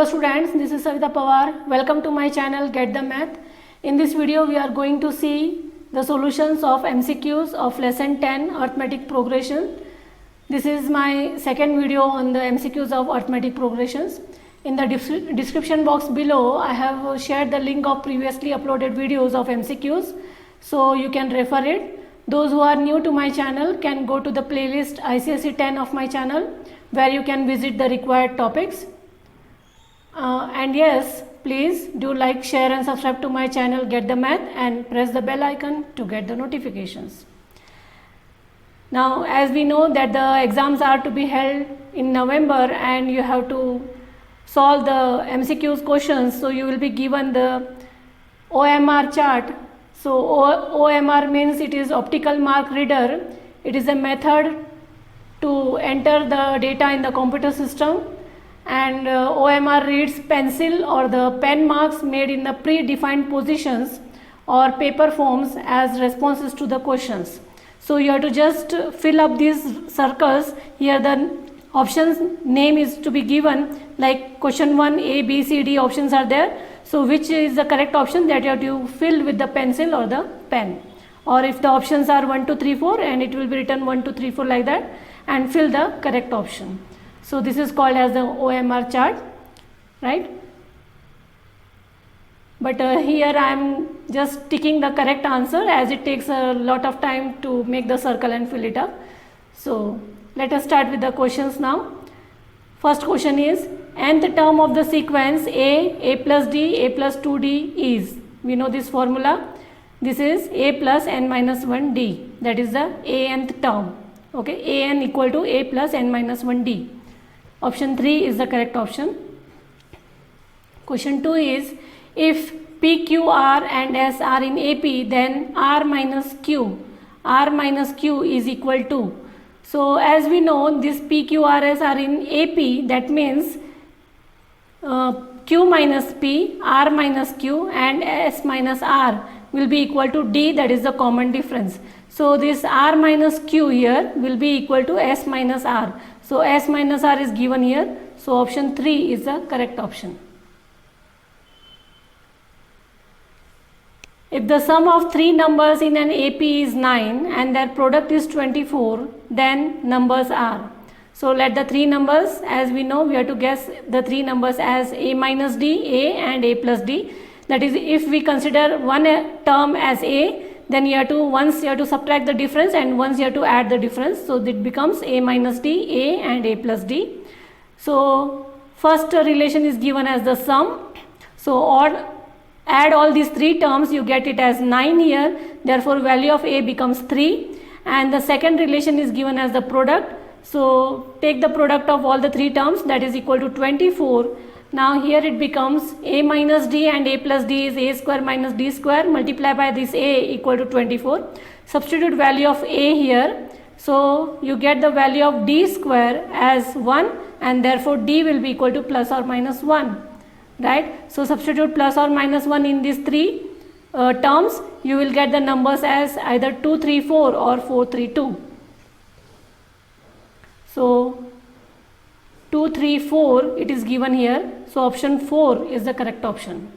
Hello students, this is Savita Pawar. Welcome to my channel Get the Math. In this video we are going to see the solutions of MCQs of lesson 10 arithmetic progression. This is my second video on the MCQs of arithmetic progressions. In the description box below I have shared the link of previously uploaded videos of MCQs, so you can refer it. Those who are new to my channel can go to the playlist ICSE 10 of my channel, where you can visit the required topics. And yes, please do like, share and subscribe to my channel Get the Math and press the bell icon to get the notifications. Now, as we know that the exams are to be held in November and you have to solve the MCQs questions, so you will be given the OMR chart. So OMR means it is optical mark reader. It is a method to enter the data in the computer system, and OMR reads pencil or the pen marks made in the predefined positions or paper forms as responses to the questions. So you have to just fill up these circles. Here the options name is to be given, like question 1 A, B, C, D options are there. So which is the correct option, that you have to fill with the pencil or the pen. Or if the options are 1, 2, 3, 4 and it will be written 1, 2, 3, 4 like that, and fill the correct option. So this is called as the OMR chart, right? But here I am just ticking the correct answer, as it takes a lot of time to make the circle and fill it up. So let us start with the questions now. First question is, nth term of the sequence A plus D, A plus 2D is, we know this formula, this is A plus n minus 1 D, that is the nth term. Okay, an equal to A plus n minus 1 D. Option 3 is the correct option. Question 2 is, if P, Q, R and S are in AP, then R minus Q is equal to. So as we know, this P, Q, R, S are in AP, that means Q minus P, R minus Q and S minus R will be equal to D, that is the common difference. So this R minus Q here will be equal to S minus R. So S minus R is given here. So option 3 is the correct option. If the sum of three numbers in an AP is 9 and their product is 24, then numbers are. So let the three numbers, as we know, we have to guess the three numbers as A minus D, A and A plus D. That is, if we consider one term as A, then once you have to subtract the difference and once you have to add the difference. So it becomes A minus D, A and A plus D. So first relation is given as the sum. So add all these three terms, you get it as 9 here. Therefore value of A becomes 3. And the second relation is given as the product. So take the product of all the three terms, that is equal to 24. Now here it becomes A minus D and A plus D is A square minus D square, multiply by this A equal to 24. Substitute value of A here. So you get the value of D square as 1, and therefore D will be equal to plus or minus 1. Right? So substitute plus or minus 1 in these three terms. You will get the numbers as either 2, 3, 4 or 4, 3, 2. So 2, 3, 4 it is given here. So option 4 is the correct option.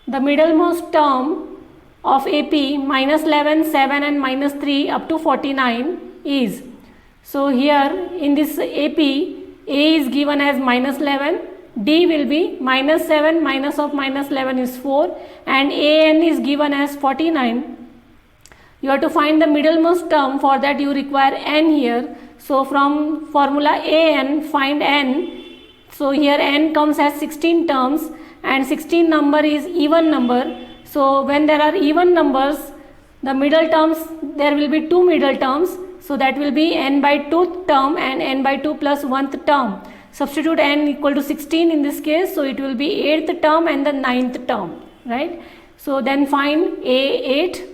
The middlemost term of AP minus 11, 7 and minus 3 up to 49 is. So here in this AP, A is given as minus 11, D will be minus 7, minus of minus 11 is 4 and AN is given as 49. You have to find the middlemost term. For that you require n here. So from formula AN, find n. So here n comes as 16 terms and 16 number is even number. So when there are even numbers, the middle terms, there will be two middle terms. So that will be n by 2 term and n by 2 plus 1th term. Substitute n equal to 16 in this case. So it will be 8th term and the 9th term. Right. So then find A8.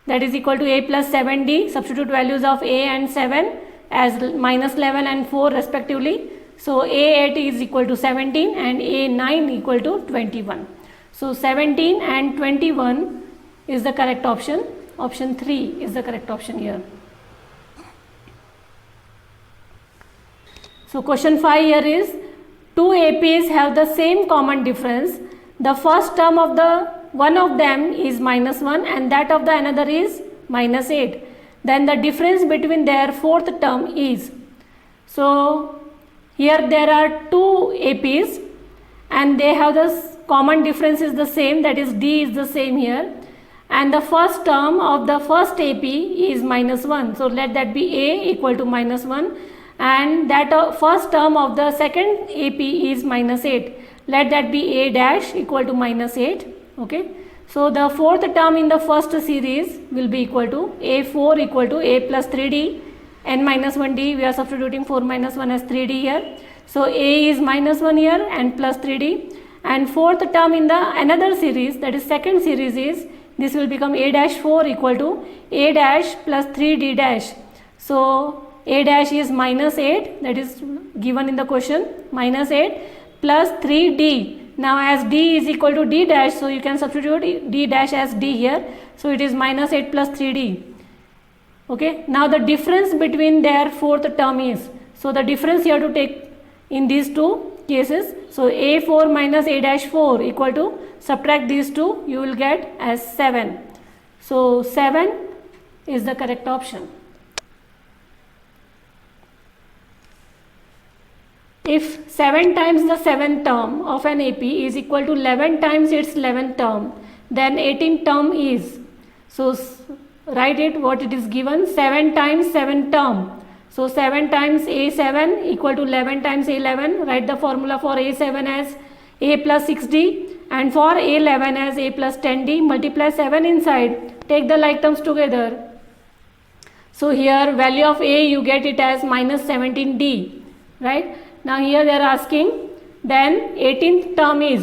That is equal to A plus 7D. Substitute values of A and 7 as minus 11 and 4 respectively. So A8 is equal to 17 and A9 equal to 21. So 17 and 21 is the correct option. Option 3 is the correct option here. So question 5 here is, two APs have the same common difference. The first term of the one of them is -1 and that of the another is -8. Then the difference between their fourth term is. So here there are two APs and they have the common difference is the same, that is D is the same here, and the first term of the first AP is -1. So let that be A equal to -1, and that first term of the second AP is -8. Let that be A dash equal to -8. Okay. So the fourth term in the first series will be equal to A4 equal to A plus 3D n minus 1D. We are substituting 4 minus 1 as 3D here. So A is -1 here and plus 3D, and fourth term in the another series, that is second series, is this will become A dash 4 equal to A dash plus 3D dash. So A dash is -8, that is given in the question, -8 plus 3D. Now as D is equal to D dash, so you can substitute D dash as D here. So it is -8 plus 3D. Okay. Now the difference between their fourth term is, so the difference you have to take in these two cases. So A4 minus A dash 4 equal to, subtract these two, you will get as 7. So 7 is the correct option. If 7 times the 7th term of an AP is equal to 11 times its 11th term, then 18th term is, so write it what it is given, 7 times 7th term. So 7 times A7 equal to 11 times A11, write the formula for A7 as A plus 6D and for A11 as A plus 10D, multiply 7 inside, take the like terms together. So here value of A you get it as -17D, right? Now here they are asking then 18th term is,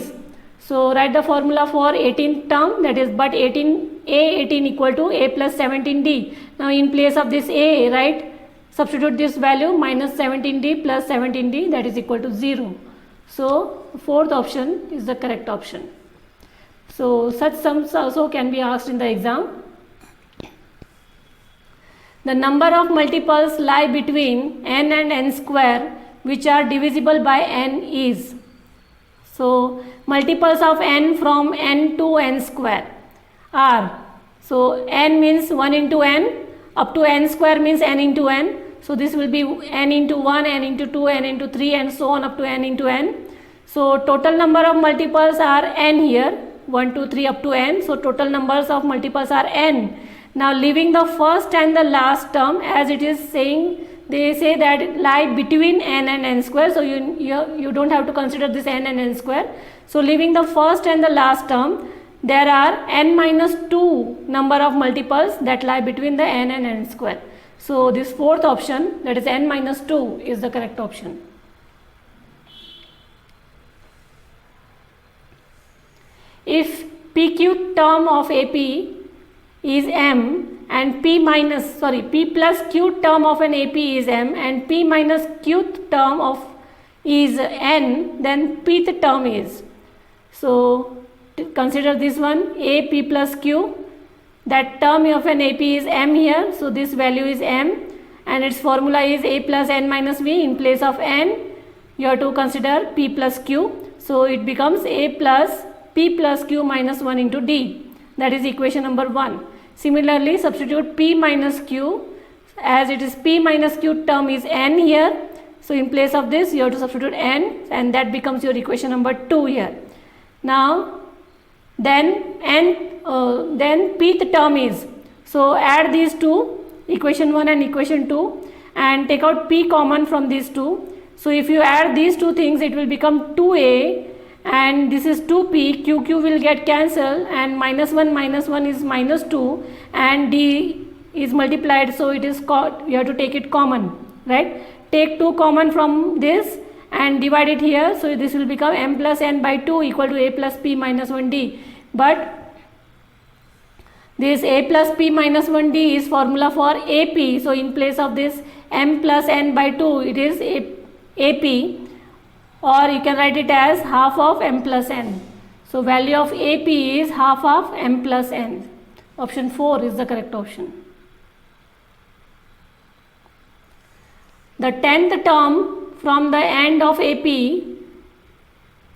so write the formula for 18th term, that is but 18 equal to A plus 17D. Now in place of this A, right, substitute this value -17D plus 17D, that is equal to 0. So fourth option is the correct option. So such sums also can be asked in the exam. The number of multiples lie between n and n square which are divisible by n is. So multiples of n from n to n square are, so n means 1 into n, up to n square means n into n. So this will be n into 1, n into 2, n into 3 and so on up to n into n. So total number of multiples are n here, 1, 2, 3 up to n. So total numbers of multiples are n. Now leaving the first and the last term, as it is saying, they say that lie between n and n square. So you don't have to consider this n and n square. So leaving the first and the last term, there are n minus 2 number of multiples that lie between the n and n square. So this fourth option, that is n minus 2, is the correct option. If pq term of AP is m and p plus q term of an AP is m and p minus qth term of is n, then pth term is. So consider this one, A p plus q, that term of an AP is m here, so this value is m and its formula is A plus n minus v. In place of n you have to consider p plus q, so it becomes A plus p plus q minus 1 into d, that is equation number 1. Similarly substitute p minus q, as it is p minus q term is n here, so in place of this you have to substitute n and that becomes your equation number 2 here. Now then pth term is, so add these two, equation 1 and equation 2, and take out p common from these two. So if you add these two things, it will become 2a and this is 2p, q will get cancelled and -1 is -2 and d is multiplied, so it is you have to take it common, right? Take 2 common from this and divide it here, so this will become m plus n by 2 equal to A plus p minus 1d. But this A plus p minus 1d is formula for AP, so in place of this m plus n by 2 it is AP, or you can write it as half of m plus n. So value of AP is half of m plus n. Option 4 is the correct option. The 10th term from the end of AP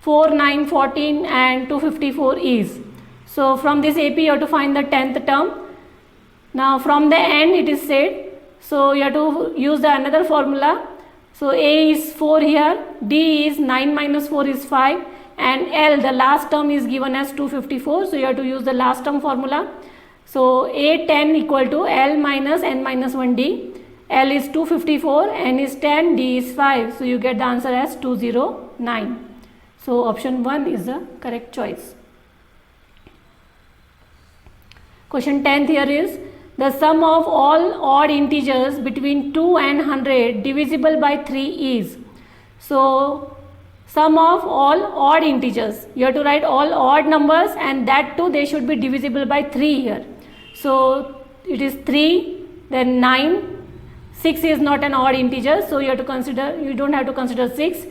4, 9, 14 and 254 is. So from this AP you have to find the 10th term. Now from the end it is said, so you have to use the another formula. So A is 4 here, D is 9 minus 4 is 5, and L, the last term, is given as 254. So you have to use the last term formula. So A 10 equal to L minus n minus 1 D. L is 254, n is 10, D is 5. So you get the answer as 209. So option 1 is the correct choice. Question 10th here is, the sum of all odd integers between 2 and 100 divisible by 3 is. So sum of all odd integers, you have to write all odd numbers, and that too they should be divisible by 3 here. So it is 3, then 9, 6 is not an odd integer, so you have to consider, you don't have to consider 6,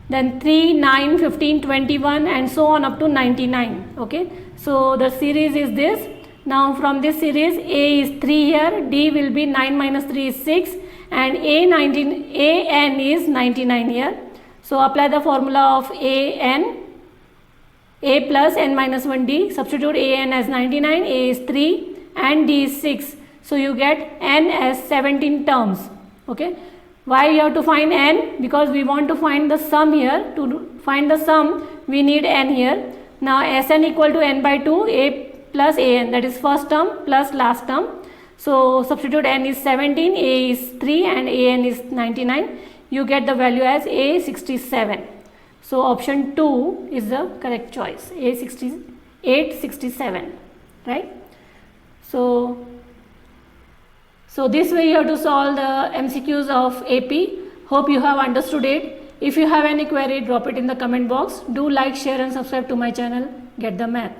then 3, 9, 15, 21 and so on up to 99. Okay, so the series is this. Now from this series, A is 3 here, D will be 9 minus 3 is 6, and AN is 99 here. So apply the formula of AN, A plus n minus 1 D, substitute AN as 99, A is 3 and D is 6. So you get n as 17 terms. Okay, why you have to find n? Because we want to find the sum here. To find the sum we need n here. Now Sn equal to n by 2, A plus an, that is first term plus last term. So substitute n is 17, A is 3 and an is 99. You get the value as A 67. So option 2 is the correct choice, A 867, right? So this way you have to solve the MCQs of AP. Hope you have understood it. If you have any query, drop it in the comment box. Do like, share and subscribe to my channel, Get the Math.